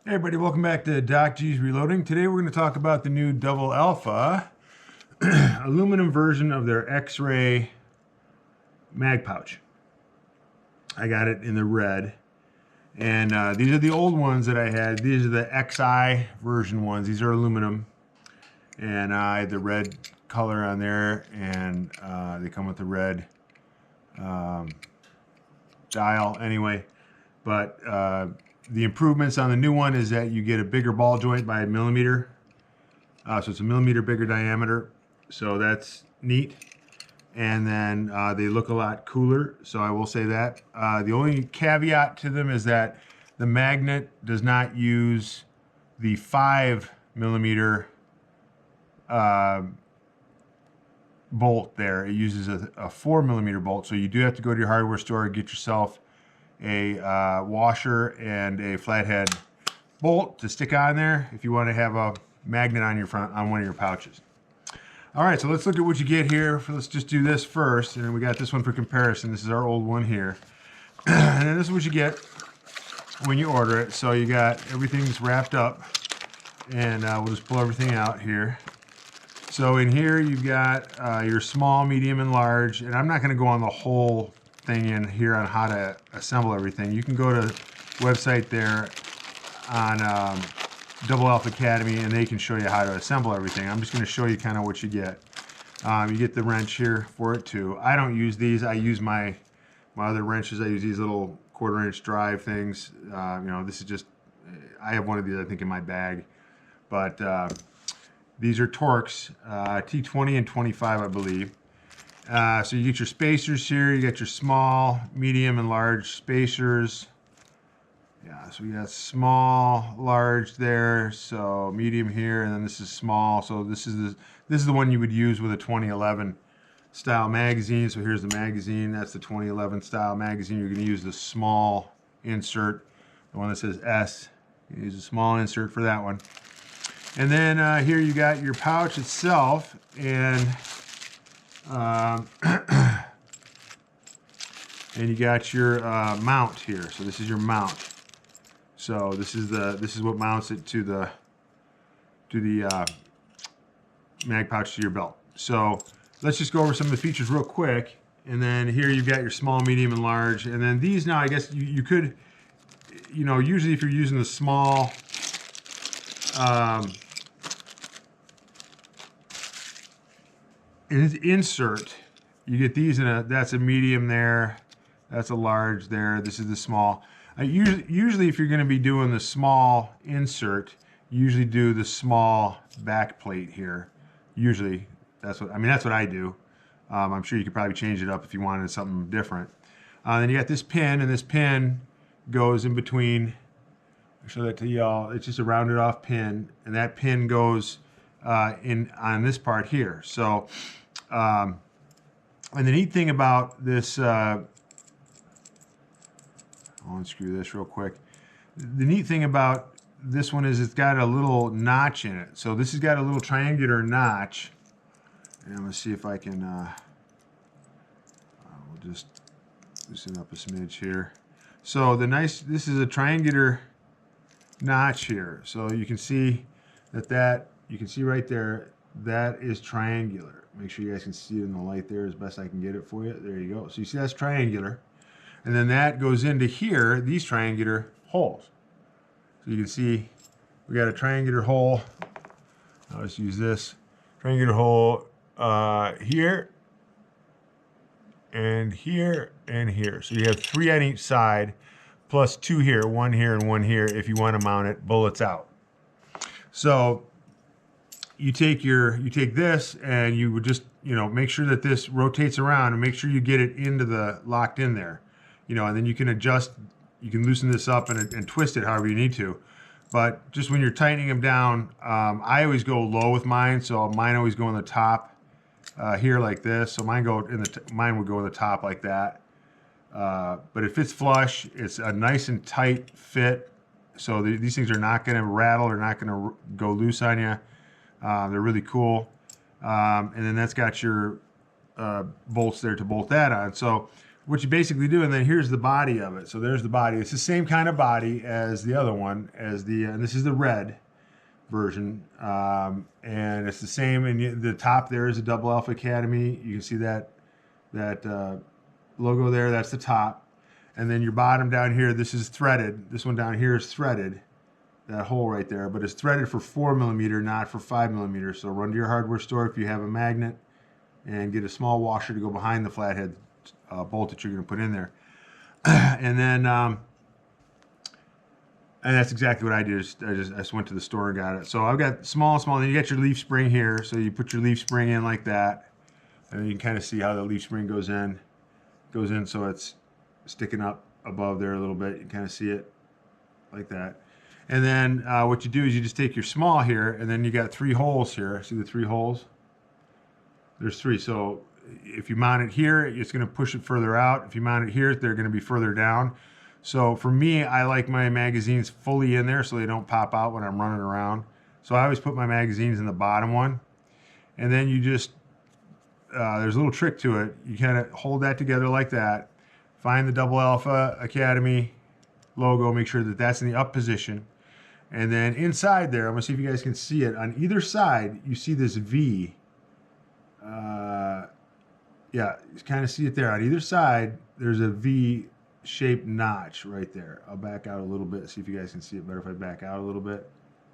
Hey everybody, welcome back to Doc G's Reloading. Today we're going to talk about the new Double Alpha aluminum version of their X-ray mag pouch. I got it in the red, and these are the old ones that I had. These are the XI version ones. These are aluminum, and I had the red color on there, and they come with the red dial anyway. But the improvements on the new one is that you get a bigger ball joint by a millimeter. So it's a millimeter bigger diameter. So that's neat. And then they look a lot cooler. So I will say that. The only caveat to them is that the magnet does not use the 5 millimeter bolt there. It uses a 4 millimeter bolt. So you do have to go to your hardware store and get yourself a washer and a flathead bolt to stick on there if you want to have a magnet on your front on one of your pouches. All right, so let's look at what you get here. Let's just do this first, and then we got this one for comparison. This is our old one here. And then this is what you get when you order it. So you got everything's wrapped up, and we'll just pull everything out here. So in here you've got your small, medium, and large, and I'm not going to go on the whole thing in here on how to assemble everything. You can go to the website there on Double Alpha Academy, and they can show you how to assemble everything. I'm just going to show you kind of what you get. You get the wrench here for it too. I don't use these. I use my other wrenches. I use these little 1/4-inch drive things. You know, this is just, I have one of these I think in my bag, but these are Torx T20 and 25, I believe. So you get your spacers here. You got your small, medium, and large spacers. Yeah, so we got small, large there. So medium here, and then this is small. So this is the one you would use with a 2011 style magazine. So here's the magazine. That's the 2011 style magazine. You're going to use the small insert, the one that says S. You use a small insert for that one. And then here you got your pouch itself, and and you got your mount here. So this is your mount. So this is what mounts it to the mag pouch to your belt. So let's just go over some of the features real quick. And then here you've got your small, medium, and large. And then these now, I guess you could, you know, usually if you're using the small insert, you get these in that's a medium there, that's a large there, this is the small. Usually if you're going to be doing the small insert, you usually do the small back plate here. Usually that's what I do. I'm sure you could probably change it up if you wanted something different. Then you got this pin, and this pin goes in between. I'll show that to y'all. It's just a rounded off pin, and that pin goes in on this part here. So and the neat thing about this, I'll unscrew this real quick. The neat thing about this one is it's got a little notch in it. So this has got a little triangular notch, and I'm gonna see if I can we'll just loosen up a smidge here. So this is a triangular notch here. So you can see that you can see right there, that is triangular. Make sure you guys can see it in the light there as best I can get it for you. There you go. So you see that's triangular. And then that goes into here, these triangular holes. So you can see we got a triangular hole. I'll just use this triangular hole here, and here, and here. So you have 3 on each side, plus 2 here, 1 here and 1 here if you want to mount it bullets out. So you take this, and you would just, you know, make sure that this rotates around, and make sure you get it into the locked in there, you know, and then you can adjust, you can loosen this up and twist it however you need to. But just when you're tightening them down, I always go low with mine, so mine always go in the top here like this. So mine would go in the top like that. But it fits flush. It's a nice and tight fit. So these things are not going to rattle. They're not going to go loose on you. They're really cool. And then that's got your bolts there to bolt that on. So what you basically do, and then here's the body of it. So there's the body. It's the same kind of body as the other one, and this is the red version, and it's the same. And the top there is a Double Alpha Academy. You can see that logo there. That's the top, and then your bottom down here. This is threaded. This one down here is threaded. That hole right there, but it's threaded for 4mm, not for 5mm. So run to your hardware store if you have a magnet, and get a small washer to go behind the flathead bolt that you're going to put in there. And then, and that's exactly what I did. I just went to the store and got it. So I've got small. Then you got your leaf spring here. So you put your leaf spring in like that, and then you can kind of see how the leaf spring goes in. So it's sticking up above there a little bit. You can kind of see it like that. And then what you do is you just take your small here, and then you got 3 holes here. See the 3 holes? There's 3. So if you mount it here, it's going to push it further out. If you mount it here, they're going to be further down. So for me, I like my magazines fully in there so they don't pop out when I'm running around. So I always put my magazines in the bottom one. And then you just, there's a little trick to it. You kind of hold that together like that. Find the Double Alpha Academy logo, make sure that that's in the up position. And then inside there, I'm going to see if you guys can see it. On either side, you see this V. Yeah, you kind of see it there. On either side, there's a V-shaped notch right there. I'll back out a little bit, see if you guys can see it better if I back out a little bit.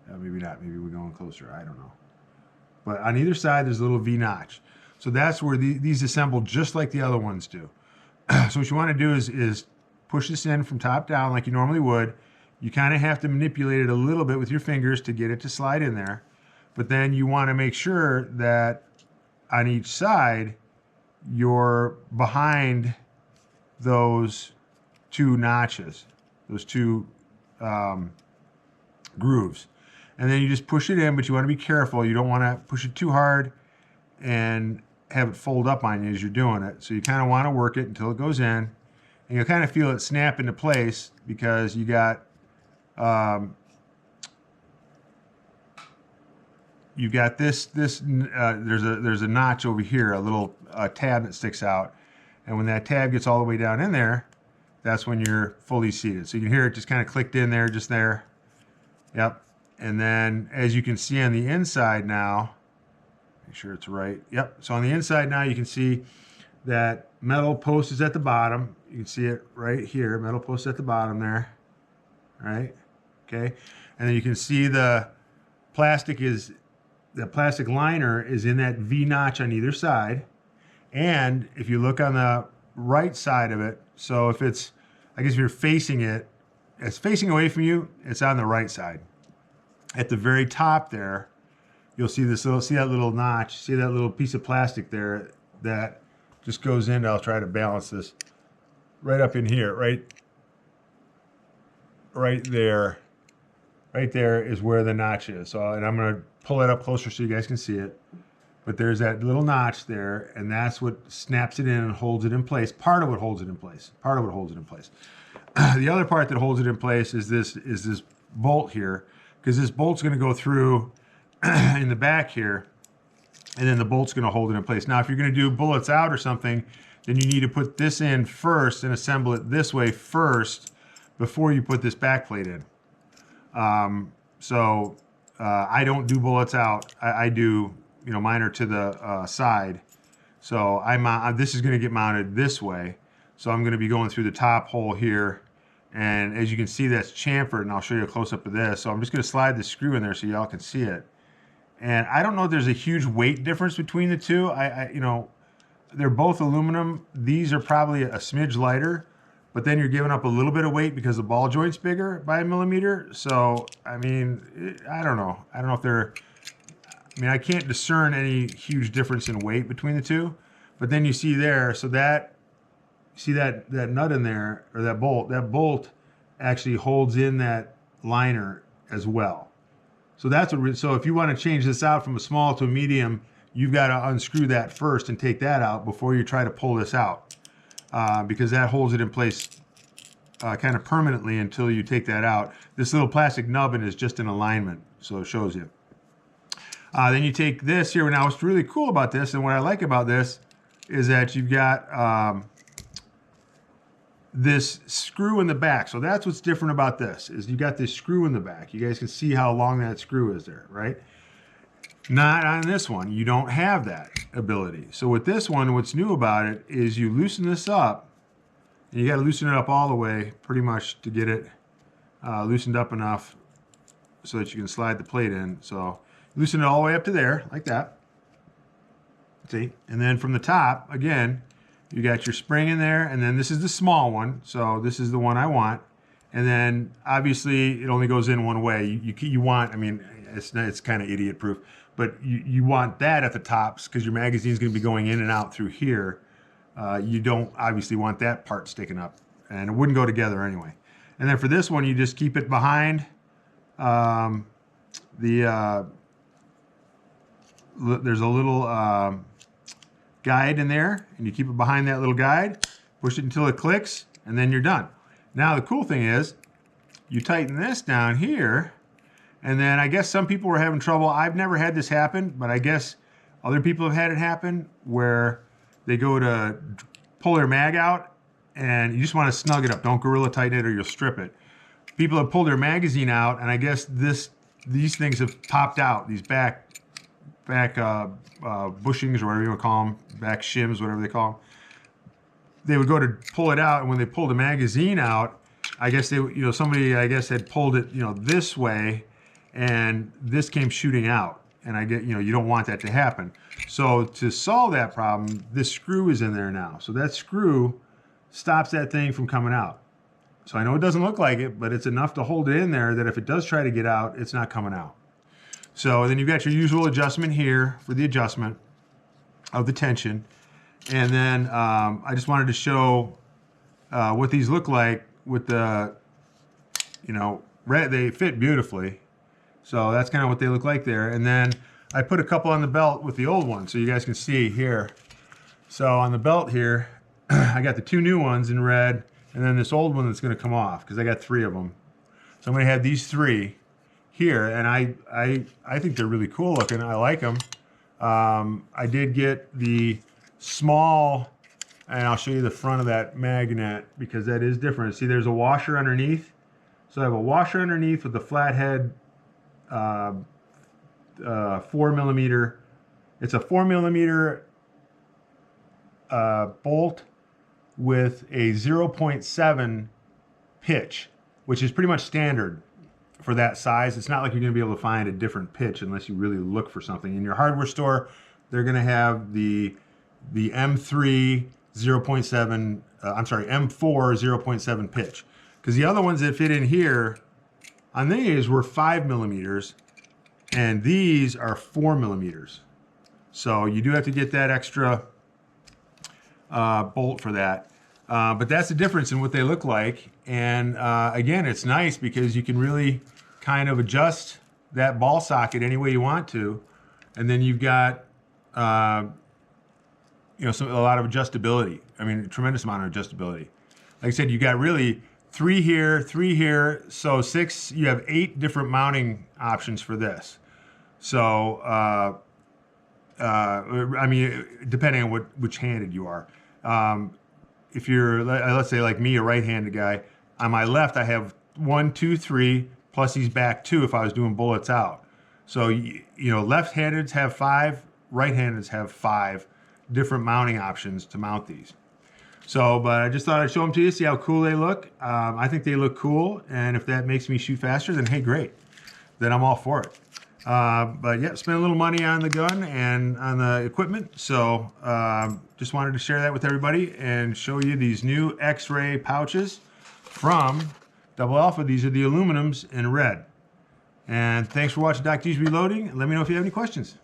Maybe not. Maybe we're going closer. I don't know. But on either side, there's a little V notch. So that's where these assemble just like the other ones do. So what you want to do is push this in from top down like you normally would. You kind of have to manipulate it a little bit with your fingers to get it to slide in there. But then you want to make sure that on each side, you're behind those 2 notches, those 2 grooves. And then you just push it in, but you want to be careful. You don't want to push it too hard and have it fold up on you as you're doing it. So you kind of want to work it until it goes in. And you'll kind of feel it snap into place because you got you've got this there's a notch over here, a little tab that sticks out, and when that tab gets all the way down in there, that's when you're fully seated. So you can hear it just kind of clicked in there, just there. Yep. And then as you can see on the inside now, make sure it's right. Yep. So on the inside now, you can see that metal post is at the bottom. You can see it right here. Metal post at the bottom there. All right. Okay. And then you can see the plastic liner is in that V notch on either side. And if you look on the right side of it, so if it's, I guess if you're facing it, it's facing away from you, it's on the right side. At the very top there, you'll see that little notch, see that little piece of plastic there that just goes in. I'll try to balance this right up in here, right there. Right there is where the notch is. So, and I'm going to pull it up closer so you guys can see it. But there's that little notch there, and that's what snaps it in and holds it in place. Part of what holds it in place. The other part that holds it in place is this bolt here, because this bolt's going to go through in the back here, and then the bolt's going to hold it in place. Now, if you're going to do bullets out or something, then you need to put this in first and assemble it this way first before you put this back plate in. I don't do bullets out. I do, mine are to the side. So this is going to get mounted this way. So I'm going to be going through the top hole here. And as you can see, that's chamfered, and I'll show you a close-up of this. So I'm just going to slide the screw in there so y'all can see it. And I don't know if there's a huge weight difference between the two. They're both aluminum. These are probably a smidge lighter, but then you're giving up a little bit of weight because the ball joint's bigger by 1 millimeter. So, I don't know. I don't know if they're, I can't discern any huge difference in weight between the two. But then you see there, so that, see that nut in there, or that bolt actually holds in that liner as well. So that's so if you want to change this out from a small to a medium, you've got to unscrew that first and take that out before you try to pull this out, because that holds it in place kind of permanently until you take that out. This little plastic nubbin is just an alignment, so it shows you. Then you take this here. Now, what's really cool about this, and what I like about this, is that you've got this screw in the back. So that's what's different about this, is you got this screw in the back. You guys can see how long that screw is there, right? Not on this one. You don't have that ability. So with this one, what's new about it is you loosen this up, and you got to loosen it up all the way pretty much to get it loosened up enough so that you can slide the plate in. So loosen it all the way up to there, like that. See? And then from the top, again, you got your spring in there, and then this is the small one. So this is the one I want. And then obviously it only goes in one way. You want, I mean, it's kind of idiot proof, but you want that at the tops because your magazine is going to be going in and out through here. You don't obviously want that part sticking up, and it wouldn't go together anyway. And then for this one, you just keep it behind there's a little guide in there, and you keep it behind that little guide, push it until it clicks, and then you're done. Now the cool thing is you tighten this down here, and then I guess some people were having trouble. I've never had this happen, but I guess other people have had it happen where they go to pull their mag out and you just want to snug it up. Don't gorilla tighten it or you'll strip it. People have pulled their magazine out, and I guess these things have popped out, these back bushings or whatever you want to call them, back shims, whatever they call them. They would go to pull it out, and when they pulled the magazine out, I guess somebody had pulled it, this way, and this came shooting out. And you don't want that to happen. So to solve that problem, this screw is in there now. So that screw stops that thing from coming out. So I know it doesn't look like it, but it's enough to hold it in there that if it does try to get out, it's not coming out. So then you've got your usual adjustment here for the adjustment of the tension. And then I just wanted to show what these look like with the, red. They fit beautifully. So that's kind of what they look like there. And then I put a couple on the belt with the old one so you guys can see here. So on the belt here, I got the two new ones in red, and then this old one that's going to come off because I got 3 of them. So I'm going to have these 3 here, and I think they're really cool looking. I like them. I did get the small, and I'll show you the front of that magnet because that is different. See, there's a washer underneath. So I have a washer underneath with the flathead 4mm. It's a 4mm bolt with a 0.7 pitch, which is pretty much standard for that size. It's not like you're going to be able to find a different pitch unless you really look for something. In your hardware store, they're going to have the M3 0.7, M4 0.7 pitch. Because the other ones that fit in here on these were 5mm, and these are 4mm. So you do have to get that extra bolt for that. But that's the difference in what they look like. And again, it's nice because you can really kind of adjust that ball socket any way you want to. And then you've got a lot of adjustability. I mean, a tremendous amount of adjustability. Like I said, you got really 3 here, 3 here, so 6. You have 8 different mounting options for this. So, I mean, depending on which-handed you are. If you're, let's say like me, a right-handed guy, on my left I have 1, 2, 3, plus these back 2 if I was doing bullets out. So, left-handeds have 5, right-handeds have 5 different mounting options to mount these. So, but I just thought I'd show them to you, see how cool they look. I think they look cool, and if that makes me shoot faster, then hey, great. Then I'm all for it. But yeah, spend a little money on the gun and on the equipment. So just wanted to share that with everybody and show you these new X-ray pouches from Double Alpha. These are the aluminums in red. And thanks for watching Dr. G's Reloading. Let me know if you have any questions.